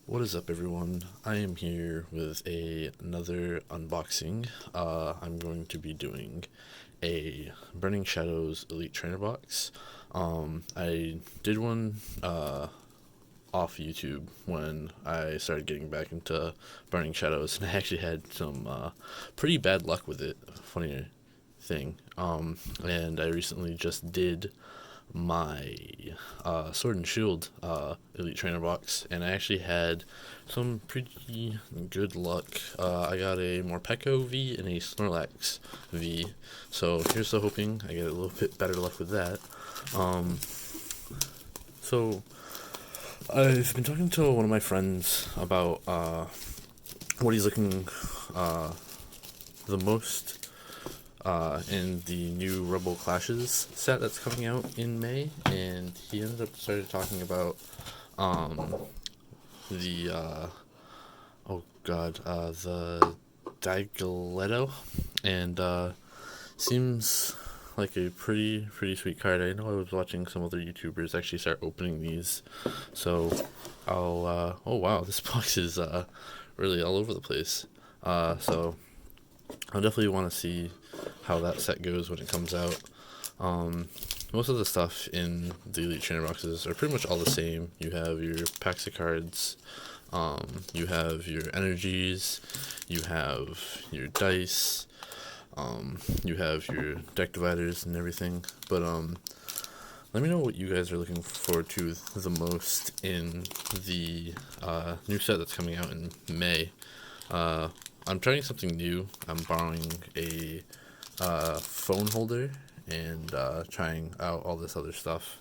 What is up, everyone? I am here with another unboxing. I'm going to be doing a Burning Shadows Elite Trainer box. I did one off YouTube when I started getting back into Burning Shadows, and I actually had some pretty bad luck with it. Funny thing. And I recently just did my Sword and Shield Elite Trainer box, and I actually had some pretty good luck. I got a Morpeko V and a Snorlax V, so here's to hoping I get a little bit better luck with that. So I've been talking to one of my friends about what he's looking the most in the new Rebel Clashes set that's coming out in May, and he ended up started talking about the the Digoletto, and seems like a pretty sweet card. I know I was watching some other YouTubers actually start opening these, so I'll oh wow, this box is really all over the place. So I'll definitely want to see how that set goes when it comes out. Most of the stuff in the Elite Trainer boxes are pretty much all the same. You have your packs of cards, you have your energies, you have your dice, you have your deck dividers and everything. But let me know what you guys are looking forward to the most in the new set that's coming out in May. I'm trying something new. I'm borrowing a phone holder and trying out all this other stuff.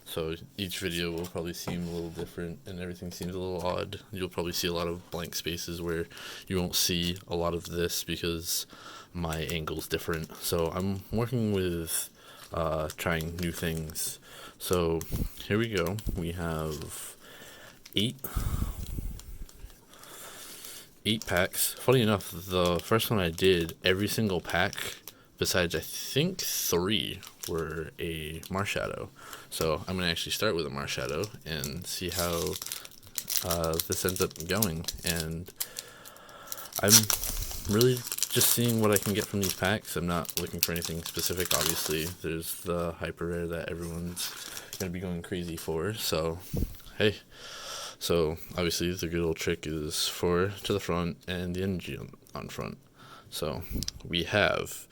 So each video will probably seem a little different and everything seems a little odd. You'll probably see a lot of blank spaces where you won't see a lot of this because my angle's different. So I'm working with trying new things. So here we go. We have eight packs. Funny enough, the first one I did, every single pack, besides I think 3, were a Marshadow. So I'm going to actually start with a Marshadow and see how this ends up going. And I'm really just seeing what I can get from these packs. I'm not looking for anything specific, obviously. There's the hyper rare that everyone's going to be going crazy for. So, hey. So obviously the good old trick is 4 to the front and the energy on front. So we have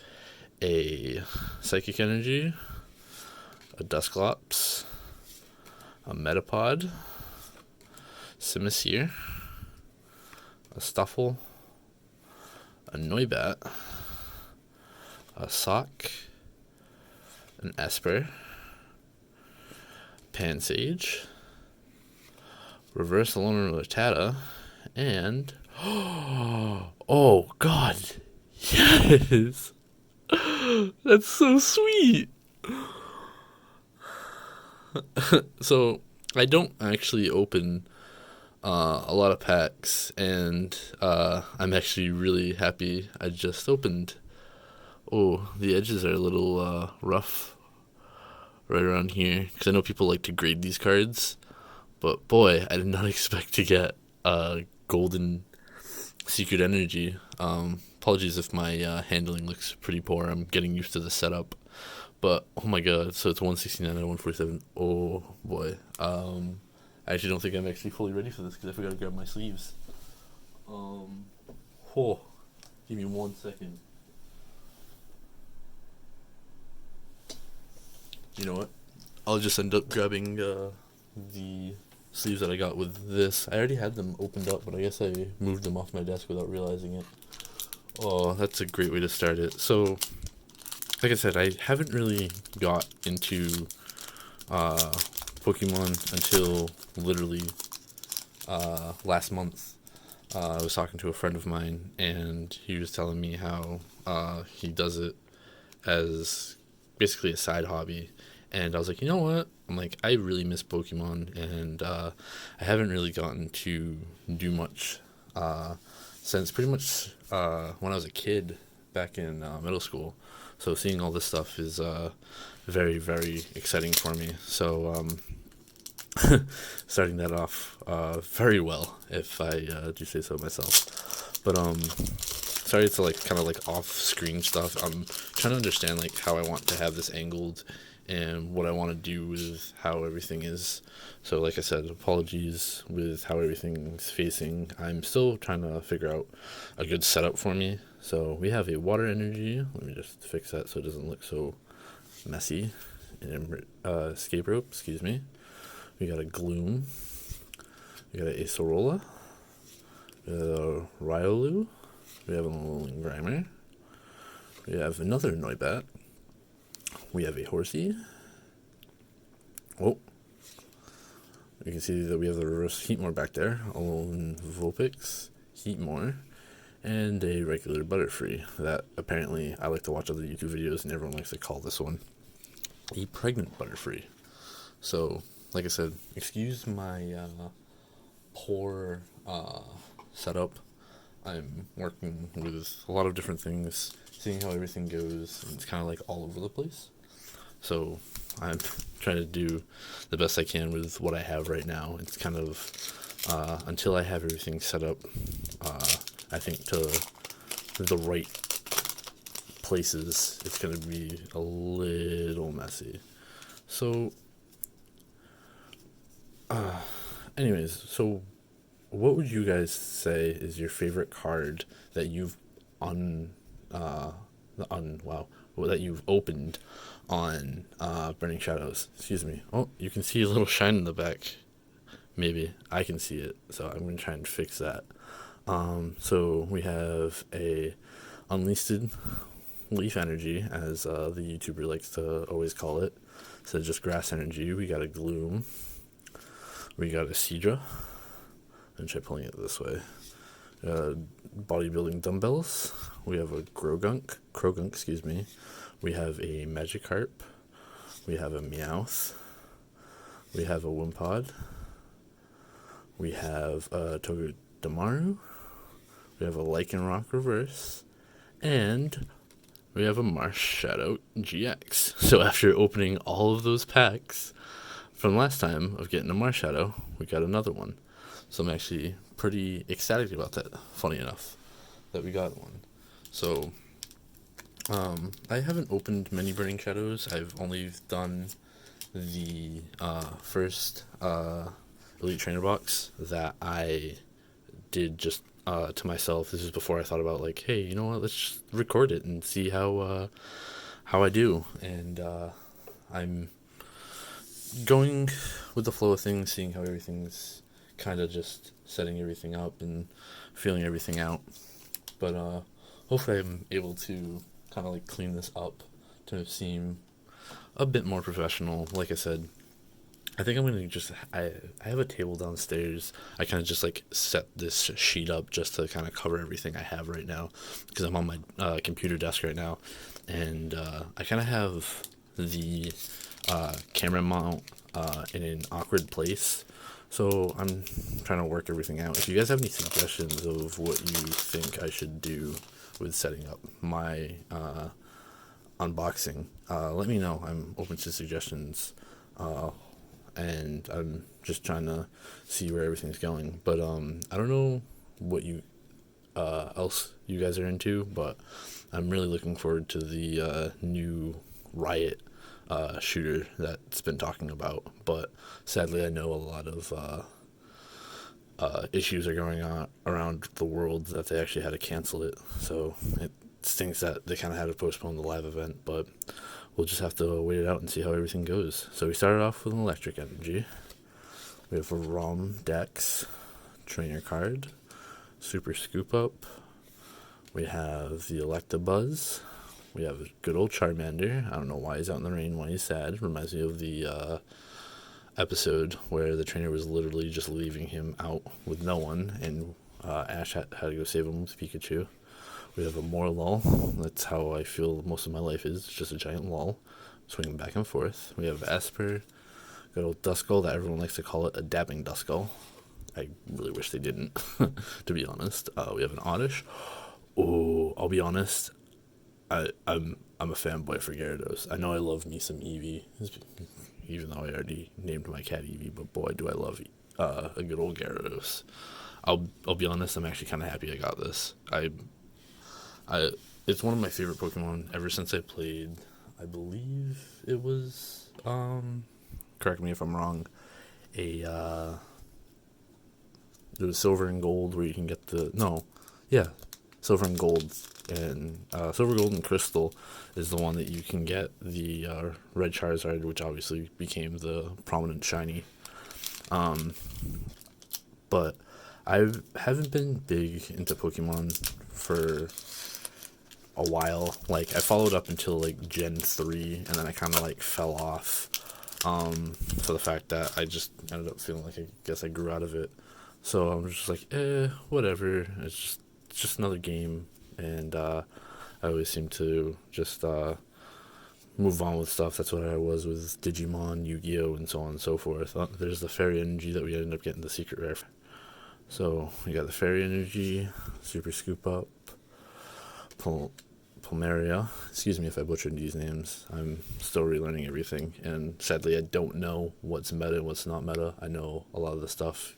a Psychic Energy, a Dusclops, a Metapod, Simisear, a Stuffle, a Noibat, a Sock, an Esper, Pansage, Reverse Alolan Rattata, and oh god, yes, that's so sweet. So I don't actually open a lot of packs, and I'm actually really happy I just opened. Oh, the edges are a little rough right around here because I know people like to grade these cards. But boy, I did not expect to get a golden secret energy. Apologies if my handling looks pretty poor. I'm getting used to the setup. But oh my god, so it's 169 out of 147. Oh boy. I actually don't think I'm actually fully ready for this because I forgot to grab my sleeves. Oh, give me 1 second. You know what? I'll just end up grabbing the sleeves that I got with this. I already had them opened up, but I guess I moved them off my desk without realizing it. Oh, that's a great way to start it. So, like I said, I haven't really got into Pokemon until literally last month. I was talking to a friend of mine, and he was telling me how he does it as basically a side hobby. And I was like, you know what? I'm like, I really miss Pokemon, and I haven't really gotten to do much since pretty much when I was a kid back in middle school. So seeing all this stuff is very exciting for me. So starting that off very well, if I do say so myself. But sorry to like kind of like off-screen stuff. I'm trying to understand like how I want to have this angled and what I want to do with how everything is. So like I said, apologies with how everything's facing. I'm still trying to figure out a good setup for me. So we have a water energy. Let me just fix that so it doesn't look so messy. And escape rope, excuse me. We got a gloom. We got a Acerola. We got a Riolu. We have a Lolling Grimer. We have another Noibat. We have a Horsey. Oh. You can see that we have the reverse Heatmore back there. A lone Vulpix, Heatmore, and a regular Butterfree that apparently I like to watch other YouTube videos and everyone likes to call this one a pregnant Butterfree. So, like I said, excuse my poor setup. I'm working with a lot of different things, seeing how everything goes, and it's kind of like all over the place. So I'm trying to do the best I can with what I have right now. It's kind of, until I have everything set up, I think to the right places, it's going to be a little messy. So, anyways, so what would you guys say is your favorite card that you've that you've opened on Burning Shadows? Excuse me. Oh, you can see a little shine in the back. Maybe I can see it, so I'm gonna try and fix that. So we have a unlisted leaf energy, as the YouTuber likes to always call it. So just grass energy. We got a gloom. We got a Seadra. And try pulling it this way. Bodybuilding dumbbells. We have a Krogunk, excuse me. We have a Magikarp. We have a Meowth. We have a Wimpod. We have a Togedemaru. We have a Lycanroc Reverse. And we have a Marshadow GX. So after opening all of those packs from last time of getting a Marshadow, we got another one. So I'm actually pretty ecstatic about that, funny enough, that we got one. So, I haven't opened many Burning Shadows. I've only done the first Elite Trainer box that I did just to myself. This is before I thought about, like, hey, you know what, let's just record it and see how I do. And I'm going with the flow of things, seeing how everything's kind of just setting everything up and feeling everything out. But hopefully I'm able to kind of like clean this up to seem a bit more professional. Like I said, I think I'm going to just, I have a table downstairs. I kind of just like set this sheet up just to kind of cover everything I have right now, because I'm on my computer desk right now. And I kind of have the camera mount in an awkward place. So I'm trying to work everything out. If you guys have any suggestions of what you think I should do with setting up my unboxing, let me know. I'm open to suggestions, and I'm just trying to see where everything's going. But I don't know what you else you guys are into, but I'm really looking forward to the new Riot shooter that's been talking about. But sadly, I know a lot of issues are going on around the world that they actually had to cancel it. So it stinks that they kind of had to postpone the live event, but we'll just have to wait it out and see how everything goes. So we started off with an electric energy. We have a ROM Dex trainer card, Super Scoop Up. We have the Electabuzz. We have a good old Charmander. I don't know why he's out in the rain, why he's sad. Reminds me of the episode where the trainer was literally just leaving him out with no one, and Ash had to go save him with Pikachu. We have a Morlul. That's how I feel most of my life is, just a giant lull, swinging back and forth. We have Esper, good old Duskull that everyone likes to call it a dabbing Duskull. I really wish they didn't, to be honest. We have an Oddish. Oh, I'll be honest, I'm a fanboy for Gyarados. I know I love me some Eevee. even though I already named my cat Eevee, but boy, do I love a good old Gyarados. I'll be honest, I'm actually kind of happy I got this. I it's one of my favorite Pokemon ever since I played. I believe it was correct me if I'm wrong. It was Silver and Gold where you can get Silver and Gold, and Silver, Gold, and Crystal is the one that you can get the Red Charizard, which obviously became the prominent shiny. But I haven't been big into Pokemon for a while. Like, I followed up until like Gen 3, and then I kind of like fell off for the fact that I just ended up feeling like I guess I grew out of it. So I'm just like, whatever. It's just another game, and I always seem to just move on with stuff. That's what I was with Digimon, Yu-Gi-Oh, and so on and so forth. There's the Fairy Energy that we ended up getting the secret rare. So we got the Fairy Energy, Super Scoop Up, Palmeria. Excuse me if I butchered these names. I'm still relearning everything, and sadly I don't know what's meta and what's not meta. I know a lot of the stuff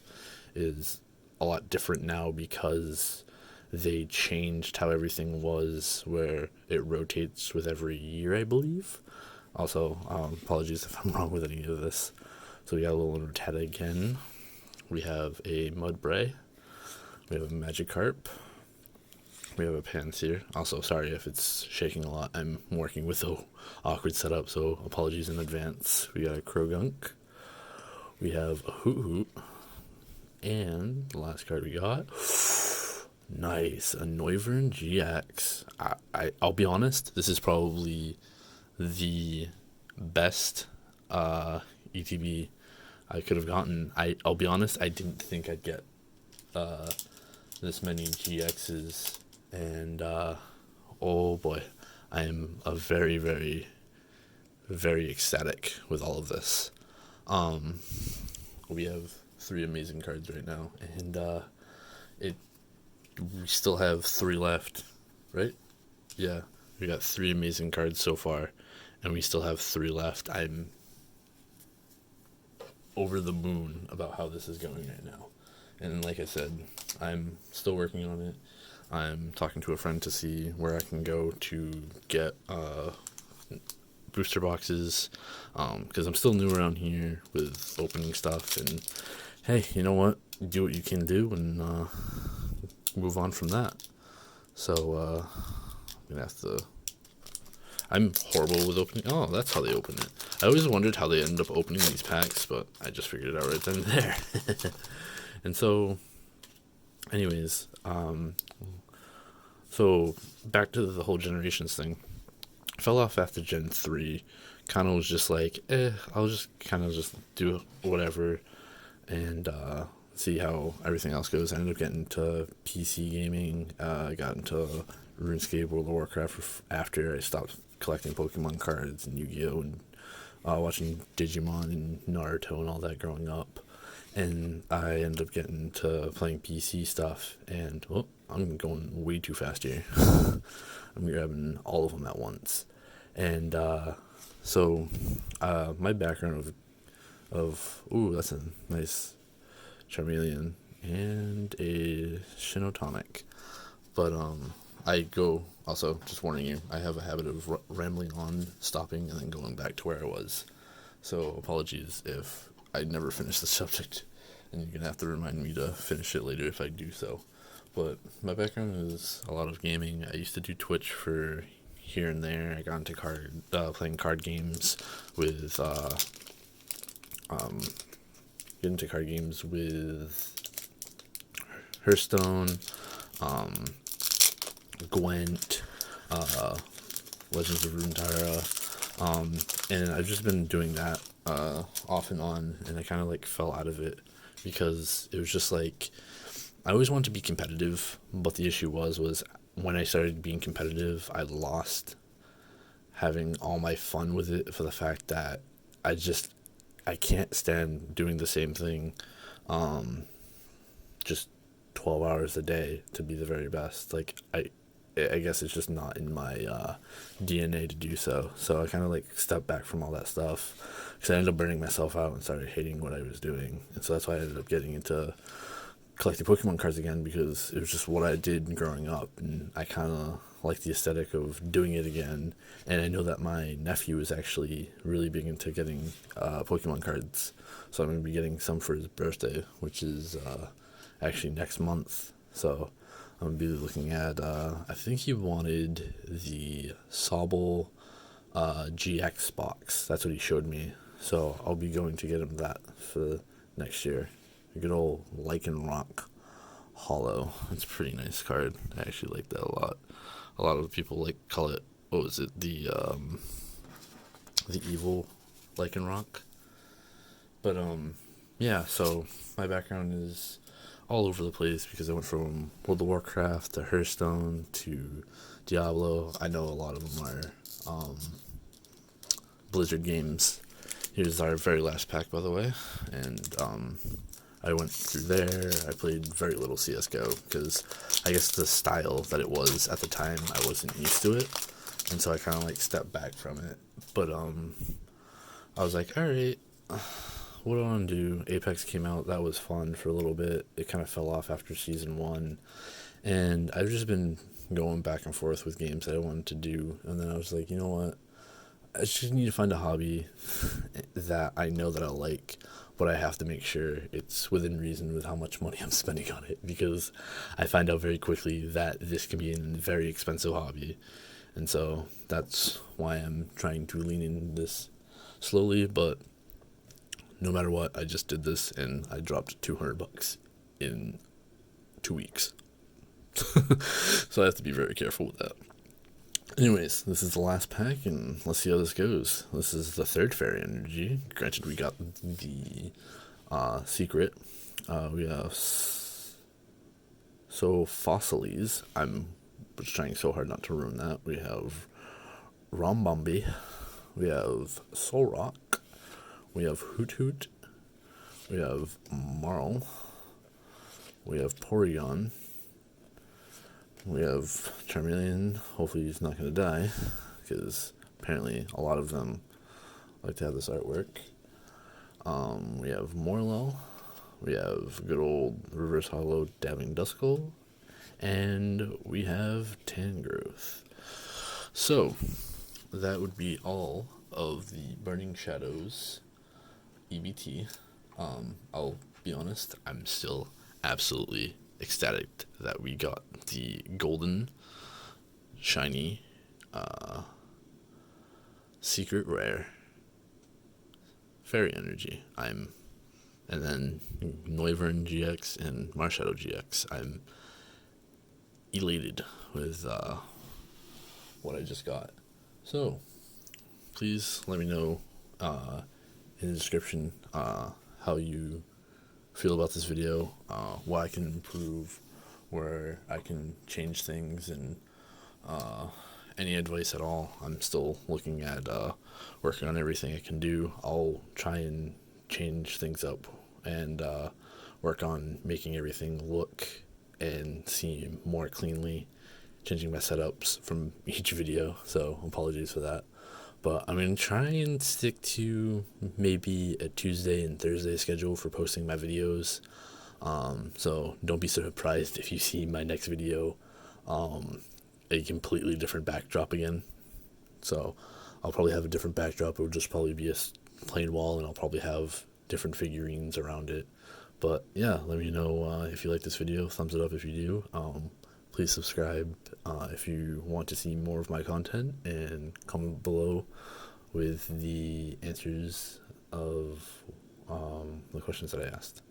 is a lot different now because they changed how everything was, where it rotates with every year, I believe. Also, apologies if I'm wrong with any of this. So we got a little Rattata again. We have a Mudbray. We have a Magikarp. We have a Pansear. Also, sorry if it's shaking a lot. I'm working with a awkward setup, so apologies in advance. We got a Krogunk. We have a Hoot Hoot. And the last card we got, nice, a Noivern GX. I'll be honest, this is probably the best ETB I could have gotten. I'll be honest, I didn't think I'd get this many GXs, and oh boy, I am a very, very, very ecstatic with all of this. We have 3 amazing cards right now, and we still have 3 left, right? Yeah, we got 3 amazing cards so far, and we still have 3 left. I'm over the moon about how this is going right now, and like I said, I'm still working on it. I'm talking to a friend to see where I can go to get booster boxes, because I'm still new around here with opening stuff, and hey, you know what? Do what you can do, and move on from that. So I'm gonna have to. I'm horrible with opening. Oh, that's how they open it. I always wondered how they ended up opening these packs, but I just figured it out right then and there. And so, anyways, so back to the whole generations thing. I fell off after Gen 3. Kind of was just like, I'll just kind of just do whatever, and see how everything else goes. I ended up getting into PC gaming. I got into RuneScape, World of Warcraft after I stopped collecting Pokemon cards and Yu-Gi-Oh, and watching Digimon and Naruto and all that growing up. And I ended up getting to playing PC stuff, and I'm going way too fast here. I'm grabbing all of them at once. And so my background of that's a nice Charmeleon and a Shinotonic. But I go, also, just warning you, I have a habit of rambling on, stopping, and then going back to where I was. So apologies if I never finish the subject, and you're going to have to remind me to finish it later if I do so. But my background is a lot of gaming. I used to do Twitch for here and there. I got into playing card games with Hearthstone, Gwent, Legends of Runeterra, and I've just been doing that off and on, and I kind of like fell out of it because it was just like I always wanted to be competitive, but the issue was when I started being competitive, I lost having all my fun with it for the fact that I can't stand doing the same thing just 12 hours a day to be the very best. Like, I guess it's just not in my DNA to do so. So I kind of like stepped back from all that stuff because I ended up burning myself out and started hating what I was doing. And so that's why I ended up getting into collecting Pokemon cards again, because it was just what I did growing up, and I kind of like the aesthetic of doing it again. And I know that my nephew is actually really big into getting Pokemon cards, so I'm going to be getting some for his birthday, which is actually next month. So I'm going to be looking at, I think he wanted the Sobble GX box. That's what he showed me. So I'll be going to get him that for next year. A good old Lycanroc Hollow. It's a pretty nice card. I actually like that a lot. A lot of people like call it, what was it, the evil Lycanroc. But yeah, so my background is all over the place because I went from World of Warcraft to Hearthstone to Diablo. I know a lot of them are Blizzard games. Here's our very last pack, by the way, and I went through there. I played very little CSGO because I guess the style that it was at the time, I wasn't used to it, and so I kind of like stepped back from it. But I was like, all right, what do I want to do? Apex came out. That was fun for a little bit. It kind of fell off after season 1, and I've just been going back and forth with games that I wanted to do, and then I was like, you know what? I just need to find a hobby that I know that I like, but I have to make sure it's within reason with how much money I'm spending on it, because I find out very quickly that this can be a very expensive hobby. And so that's why I'm trying to lean into this slowly, but no matter what, I just did this and I dropped $200 in 2 weeks. So I have to be very careful with that. Anyways, this is the last pack, and let's see how this goes. This is the third Fairy Energy. Granted, we got the secret. We have Fossilies. I'm just trying so hard not to ruin that. We have Rombombi. We have Solrock. We have Hoot Hoot. We have Marl. We have Porygon. We have Charmeleon. Hopefully he's not going to die, because apparently a lot of them like to have this artwork. We have Morlo. We have good old Reverse Hollow Dabbing Duskull. And we have Tangrowth. So, that would be all of the Burning Shadows EBT. I'll be honest, I'm still absolutely ecstatic that we got the golden shiny secret rare Fairy Energy. And then Noivern GX and Marshadow GX. I'm elated with what I just got. So please let me know in the description how you feel about this video, what I can improve, where I can change things, and any advice at all. I'm still looking at working on everything I can do. I'll try and change things up and work on making everything look and seem more cleanly, changing my setups from each video, so apologies for that. But I'm going to try and stick to maybe a Tuesday and Thursday schedule for posting my videos. So don't be surprised if you see my next video a completely different backdrop again. So I'll probably have a different backdrop. It will just probably be a plain wall, and I'll probably have different figurines around it. But yeah, let me know if you like this video. Thumbs it up if you do. Please subscribe if you want to see more of my content, and comment below with the answers of the questions that I asked.